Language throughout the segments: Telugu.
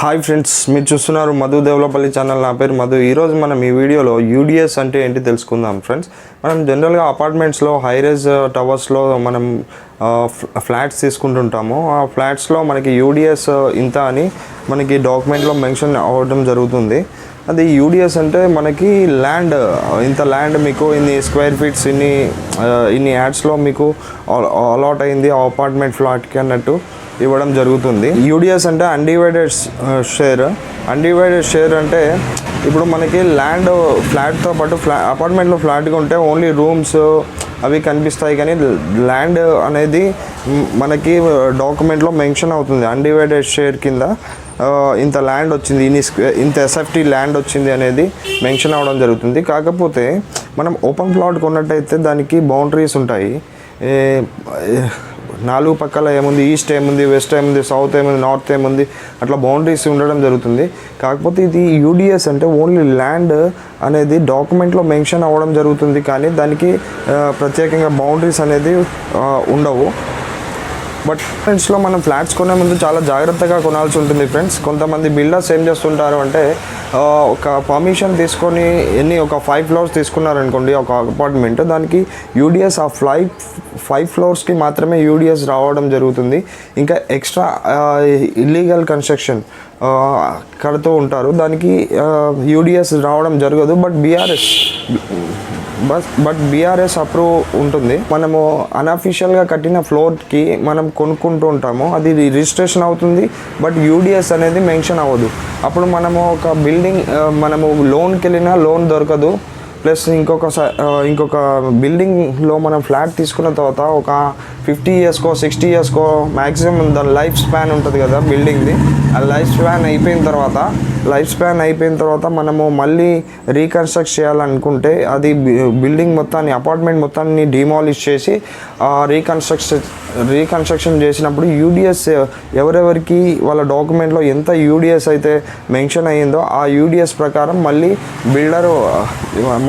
హాయ్ ఫ్రెండ్స్, మీరు చూస్తున్నారు మధు దేవలపల్లి ఛానల్. నా పేరు మధు. ఈరోజు మనం ఈ వీడియోలో యూడిఎస్ అంటే ఏంటి తెలుసుకుందాం ఫ్రెండ్స్. మనం జనరల్గా అపార్ట్మెంట్స్లో హైరేజ్ టవర్స్లో మనం ఫ్లాట్స్ తీసుకుంటుంటాము. ఆ ఫ్లాట్స్లో మనకి యూడిఎస్ ఇంత అని మనకి డాక్యుమెంట్లో మెన్షన్ అవ్వడం జరుగుతుంది. అది యూడిఎస్ అంటే మనకి ల్యాండ్, ఇంత ల్యాండ్ మీకు ఇన్ని స్క్వేర్ ఫీట్స్ ఇన్ని యాడ్స్లో మీకు అలాట్ అయింది ఆ అపార్ట్మెంట్ ఫ్లాట్కి అన్నట్టు ఇవ్వడం జరుగుతుంది. యూడిఎస్ అంటే అన్డివైడెడ్ షేర్. అన్డివైడెడ్ షేర్ అంటే ఇప్పుడు మనకి ల్యాండ్ ఫ్లాట్తో పాటు అపార్ట్మెంట్లో ఫ్లాట్గా ఉంటే ఓన్లీ రూమ్స్ అవి కనిపిస్తాయి, కానీ ల్యాండ్ అనేది మనకి డాక్యుమెంట్లో మెన్షన్ అవుతుంది. అన్డివైడెడ్ షేర్ కింద ఇంత ల్యాండ్ వచ్చింది, ఇంత ఎస్ఎఫ్టీ ల్యాండ్ వచ్చింది అనేది మెన్షన్ అవ్వడం జరుగుతుంది. కాకపోతే మనం ఓపెన్ ప్లాట్ కొన్నట్టయితే దానికి బౌండరీస్ ఉంటాయి. నాలుగు పక్కల ఏముంది, ఈస్ట్ ఏముంది, వెస్ట్ ఏముంది, సౌత్ ఏముంది, నార్త్ ఏముంది, అట్లా బౌండరీస్ ఉండడం జరుగుతుంది. కాకపోతే ఇది యూడిఎస్ అంటే ఓన్లీ ల్యాండ్ అనేది డాక్యుమెంట్లో మెన్షన్ అవ్వడం జరుగుతుంది, కానీ దానికి ప్రత్యేకంగా బౌండరీస్ అనేది ఉండవు. బట్ ఫ్రెండ్స్లో మనం ఫ్లాట్స్ కొనే ముందు చాలా జాగ్రత్తగా కొనాల్సి ఉంటుంది ఫ్రెండ్స్. కొంతమంది బిల్డర్స్ ఏం చేస్తుంటారు అంటే ఒక పర్మిషన్ తీసుకొని ఒక 5 ఫ్లోర్స్ తీసుకున్నారనుకోండి ఒక అపార్ట్మెంట్, దానికి యూడిఎస్ ఆ 5 ఫ్లోర్స్కి మాత్రమే యూడిఎస్ రావడం జరుగుతుంది. ఇంకా ఎక్స్ట్రా ఇల్లీగల్ కన్స్ట్రక్షన్ కడుతూ ఉంటారు, దానికి యూడిఎస్ రావడం జరగదు. బట్ బీఆర్ఎస్ అప్రూవ్ ఉంటుంది. మనము అన్అఫీషియల్గా కట్టిన ఫ్లోర్కి మనం కొనుక్కుంటూ ఉంటాము, అది రిజిస్ట్రేషన్ అవుతుంది, బట్ యూడిఎస్ అనేది మెన్షన్ అవ్వదు. అప్పుడు మనము ఒక బిల్డింగ్ మనము లోన్కి వెళ్ళినా లోన్ దొరకదు. ప్లస్ ఇంకొక బిల్డింగ్లో మనం ఫ్లాట్ తీసుకున్న తర్వాత ఒక 50 ఇయర్స్కో 60 ఇయర్స్కో మ్యాక్సిమం దాని లైఫ్ స్పాన్ ఉంటుంది కదా బిల్డింగ్ది. ఆ లైఫ్ స్పాన్ అయిపోయిన తర్వాత మనము మళ్ళీ రీకన్స్ట్రక్ట్ చేయాలనుకుంటే అది బిల్డింగ్ మొత్తాన్ని, అపార్ట్మెంట్ మొత్తాన్ని డిమాలిష్ చేసి రీకన్స్ట్రక్షన్ చేసినప్పుడు యూడిఎస్ ఎవరెవరికి వాళ్ళ డాక్యుమెంట్లో ఎంత యూడిఎస్ అయితే మెన్షన్ అయ్యిందో ఆ యూడిఎస్ ప్రకారం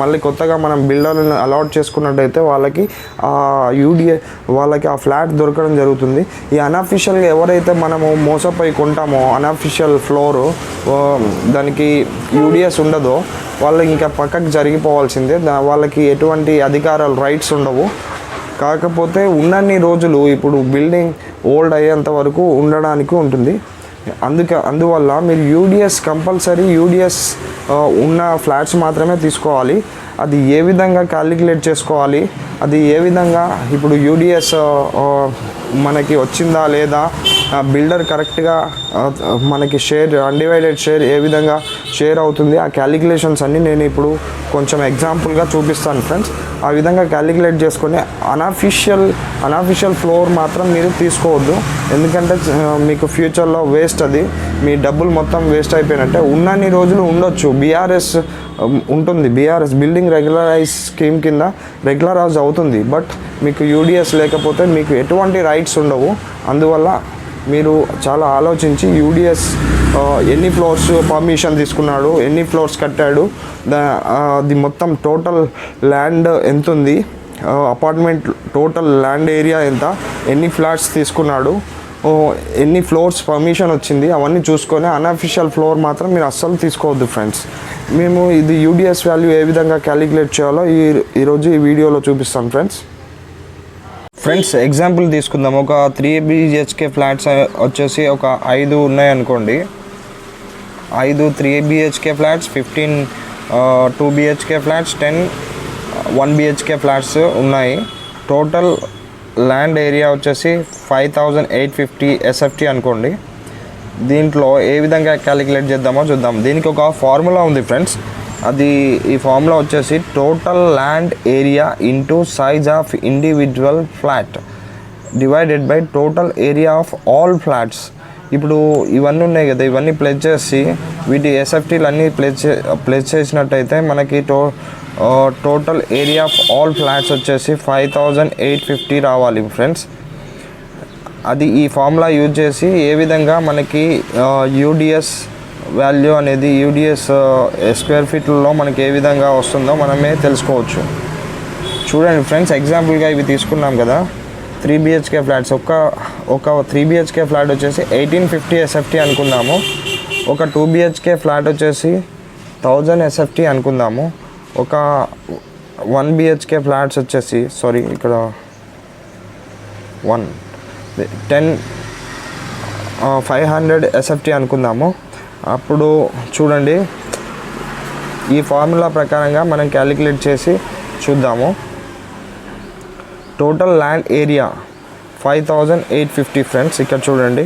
మళ్ళీ కొత్తగా మనం బిల్డర్ని అలాట్ చేసుకున్నట్టయితే వాళ్ళకి ఆ ఫ్లాట్ దొరకడం జరుగుతుంది. ఈ అన్అఫీషియల్గా ఎవరైతే మనము మోసపోయి కొంటామో అన్అఫీషియల్ ఫ్లోరు, దానికి యూడిఎస్ ఉండదో వాళ్ళు ఇంకా పక్కకు జరిగిపోవాల్సిందే. వాళ్ళకి ఎటువంటి అధికారాలు, రైట్స్ ఉండవు. కాకపోతే ఉన్నన్ని రోజులు ఇప్పుడు బిల్డింగ్ ఓల్డ్ అయ్యేంత వరకు ఉండడానికి ఉంటుంది. అందువల్ల మీరు కంపల్సరీ యూడిఎస్ ఉన్న ఫ్లాట్స్ మాత్రమే తీసుకోవాలి. అది ఏ విధంగా క్యాలిక్యులేట్ చేసుకోవాలి, అది ఏ విధంగా ఇప్పుడు యూడిఎస్ మనకి వచ్చిందా లేదా, బిల్డర్ కరెక్ట్గా మనకి అన్డివైడెడ్ షేర్ ఏ విధంగా షేర్ అవుతుంది, ఆ క్యాలిక్యులేషన్స్ అన్నీ నేను ఇప్పుడు కొంచెం ఎగ్జాంపుల్గా చూపిస్తాను ఫ్రెండ్స్. ఆ విధంగా క్యాలిక్యులేట్ చేసుకొని అన్అఫీషియల్ ఫ్లోర్ మాత్రం మీరు తీసుకోవద్దు, ఎందుకంటే మీకు ఫ్యూచర్లో వేస్ట్, అది మీ డబ్బులు మొత్తం వేస్ట్ అయిపోయినట్టే. ఉన్నన్ని రోజులు ఉండొచ్చు, బీఆర్ఎస్ ఉంటుంది, బీఆర్ఎస్ బిల్డింగ్ రెగ్యులరైజ్ స్కీమ్ కింద రెగ్యులరైజ్ అవుతుంది. బట్ మీకు యూడిఎస్ లేకపోతే మీకు ఎటువంటి రైట్స్ ఉండవు. అందువల్ల మీరు చాలా ఆలోచించి యూడిఎస్ ఎన్ని ఫ్లోర్స్ పర్మిషన్ తీసుకున్నాడు, ఎన్ని ఫ్లోర్స్ కట్టాడు, అది మొత్తం టోటల్ ల్యాండ్ ఎంత ఉంది, అపార్ట్మెంట్ టోటల్ ల్యాండ్ ఏరియా ఎంత, ఎన్ని ఫ్లాట్స్ తీసుకున్నాడు, ఎన్ని ఫ్లోర్స్ పర్మిషన్ వచ్చింది, అవన్నీ చూసుకొని అన్అఫీషియల్ ఫ్లోర్ మాత్రం మీరు అస్సలు తీసుకోవద్దు ఫ్రెండ్స్. మేము ఇది యూడిఎస్ వాల్యూ ఏ విధంగా క్యాలిక్యులేట్ చేయాలో ఈరోజు ఈ వీడియోలో చూపిస్తాను ఫ్రెండ్స్. ఎగ్జాంపుల్ తీసుకుందాం. ఒక 3 BHK ఫ్లాట్స్ వచ్చేసి ఒక 5 ఉన్నాయనుకోండి. 5 3 BHK flats, 15 2 BHK flats, 10 1 BHK flats ఉన్నాయి. టోటల్ ల్యాండ్ ఏరియా వచ్చేసి 5850 SFT అనుకోండి. దీంట్లో ఏ విధంగా క్యాలిక్యులేట్ చేద్దామో చూద్దాం. దీనికి ఒక ఫార్ములా ఉంది ఫ్రెండ్స్. ఈ ఫార్ములా వచ్చేసి total land area into size of individual flat divided by total area of all flats. ఇప్పుడు ఇవన్నీ ఉన్నాయి కదా, ఇవన్నీ ప్లేస్ చేసి వీటి ఎస్ఎఫ్టీలు అన్నీ ప్లేస్ చేసినట్టయితే మనకి total area of all flats వచ్చేసి 5850 రావాలి ఫ్రెండ్స్. అది ఈ ఫార్ములా యూజ్ చేసి ఏ విధంగా మనకి యూడిఎస్ వాల్యూ అనేది యూడిఎస్ స్క్వేర్ ఫీట్లలో మనకి ఏ విధంగా వస్తుందో మనమే తెలుసుకోవచ్చు. చూడండి ఫ్రెండ్స్, ఎగ్జాంపుల్గా ఇవి తీసుకున్నాం కదా, 3 BHK ఫ్లాట్స్. ఒక 3 BHK ఫ్లాట్ వచ్చేసి 1850 SFT అనుకుందాము. ఒక 2 BHK ఫ్లాట్ వచ్చేసి 1000 SFT అనుకుందాము. ఒక 1 BHK ఫ్లాట్స్ వచ్చేసి ఇక్కడ 500 SFT అనుకుందాము. అప్పుడు చూడండి, ఈ ఫార్ములా ప్రకారంగా మనం క్యాలిక్యులేట్ చేసి చూద్దాము. Total land area 5850 friends. ఇక్కడ చూడండి,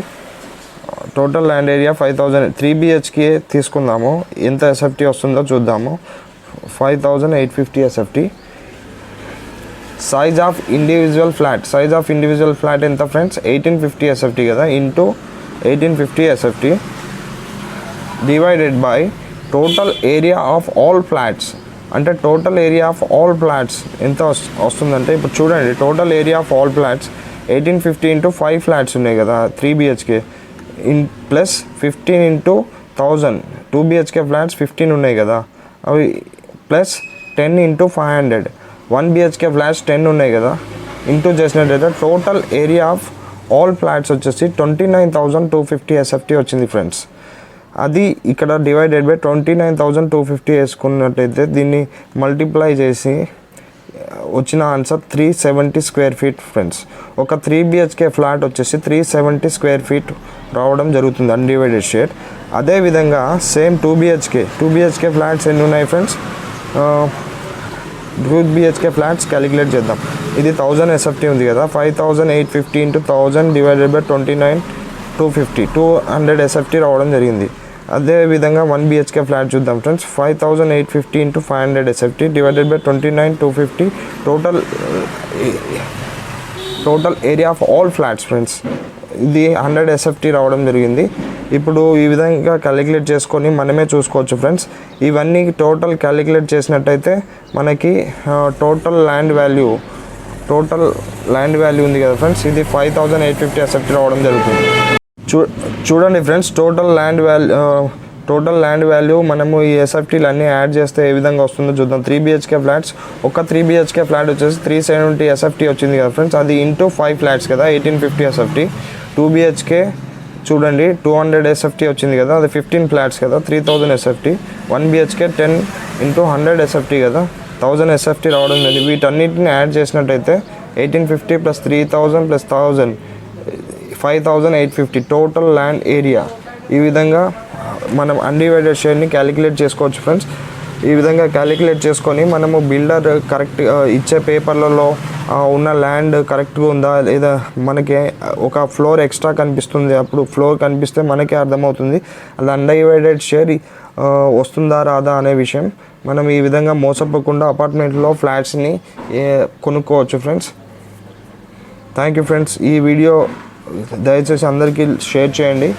టోటల్ ల్యాండ్ ఏరియా 5000. 3 BHK తీసుకుందాము, ఎంత SFT వస్తుందో చూద్దాము. 5850 SFT. Size of individual flat ఎంత ఫ్రెండ్స్? 1850 SFT కదా, into 1850 SFT divided by total area of all flats. అంటే total area of all flats ఎంత వస్తుందంటే, ఇప్పుడు చూడండి, total area of all flats 1850 into 5 flats ఉన్నాయి కదా 3 BHK plus 15 into 1000. 2 BHK flats 15 ఉన్నాయి కదా, అవి ప్లస్ 10 ఇంటూ 500. 1 BHK ఫ్లాట్స్ 10 ఉన్నాయి కదా, ఇంటూ చేసినట్టయితే total area of all flats వచ్చేసి 29,250 SFT వచ్చింది ఫ్రెండ్స్. అది ఇక్కడ డివైడెడ్ బై 29,250 వేసుకున్నట్టయితే దీన్ని మల్టిప్లై చేసి వచ్చిన ఆన్సర్ 370 స్క్వేర్ ఫీట్ ఫ్రెండ్స్. ఒక 3 BHK ఫ్లాట్ వచ్చేసి 370 స్క్వేర్ ఫీట్ రావడం జరుగుతుంది అన్డివైడెడ్ షేర్. అదేవిధంగా సేమ్ 2 BHK ఫ్లాట్స్ ఎన్ని ఉన్నాయి ఫ్రెండ్స్? 2 BHK ఫ్లాట్స్ క్యాలిక్యులేట్ చేద్దాం. ఇది 1000 SFT ఉంది కదా, 5850 ఇంటూ 1000 డివైడెడ్ బై 29,250 200 SFT రావడం జరిగింది. అదేవిధంగా 1 BHK ఫ్లాట్ చూద్దాం friends. 5850 into 500 SFT divided by 29,250 total area of all flats friends. ఇది 100 SFT రావడం జరిగింది. ఇప్పుడు ఈ విధంగా క్యాలిక్యులేట్ చేసుకొని మనమే చూసుకోవచ్చు ఫ్రెండ్స్. ఇవన్నీ టోటల్ క్యాలిక్యులేట్ చేసినట్టయితే మనకి టోటల్ ల్యాండ్ వాల్యూ ఉంది కదా ఫ్రెండ్స్, ఇది 5850 SFT రావడం జరుగుతుంది. చూడండి ఫ్రెండ్స్, టోటల్ ల్యాండ్ వాల్యూ మనము ఈ SFTలు అన్నీ యాడ్ చేస్తే ఏ విధంగా వస్తుందో చూద్దాం. 3 BHK ఫ్లాట్స్, ఒక 3 BHK ఫ్లాట్ వచ్చేసి 370 SFT వచ్చింది కదా ఫ్రెండ్స్, అది ఇంటూ 5 ఫ్లాట్స్ కదా 1850 SFT. 2 BHK చూడండి 200 SFT వచ్చింది కదా, అది 15 ఫ్లాట్స్ కదా 3000 SFT. 1 BHK 10 ఇంటూ 100 SFT కదా 1000 SFT రావడం జరిగింది. వీటన్నిటిని యాడ్ చేసినట్టయితే 1850 plus 3000 plus 1000 5850 total land area. ఈ విధంగా మనం అన్డివైడెడ్ షేర్ని క్యాలిక్యులేట్ చేసుకోవచ్చు ఫ్రెండ్స్. ఈ విధంగా క్యాలిక్యులేట్ చేసుకొని మనము బిల్డర్ కరెక్ట్ ఇచ్చే పేపర్లలో ఉన్న ల్యాండ్ కరెక్ట్గా ఉందా లేదా, మనకి ఒక ఫ్లోర్ ఎక్స్ట్రా కనిపిస్తుంది, అప్పుడు ఫ్లోర్ కనిపిస్తే మనకే అర్థమవుతుంది అది అన్డివైడెడ్ షేర్ వస్తుందా రాదా అనే విషయం. మనం ఈ విధంగా మోసపోకుండా అపార్ట్మెంట్లో ఫ్లాట్స్ని కొనుక్కోవచ్చు ఫ్రెండ్స్. Thank you friends. ఈ వీడియో దయచేసి అందరికీ షేర్ చేయండి.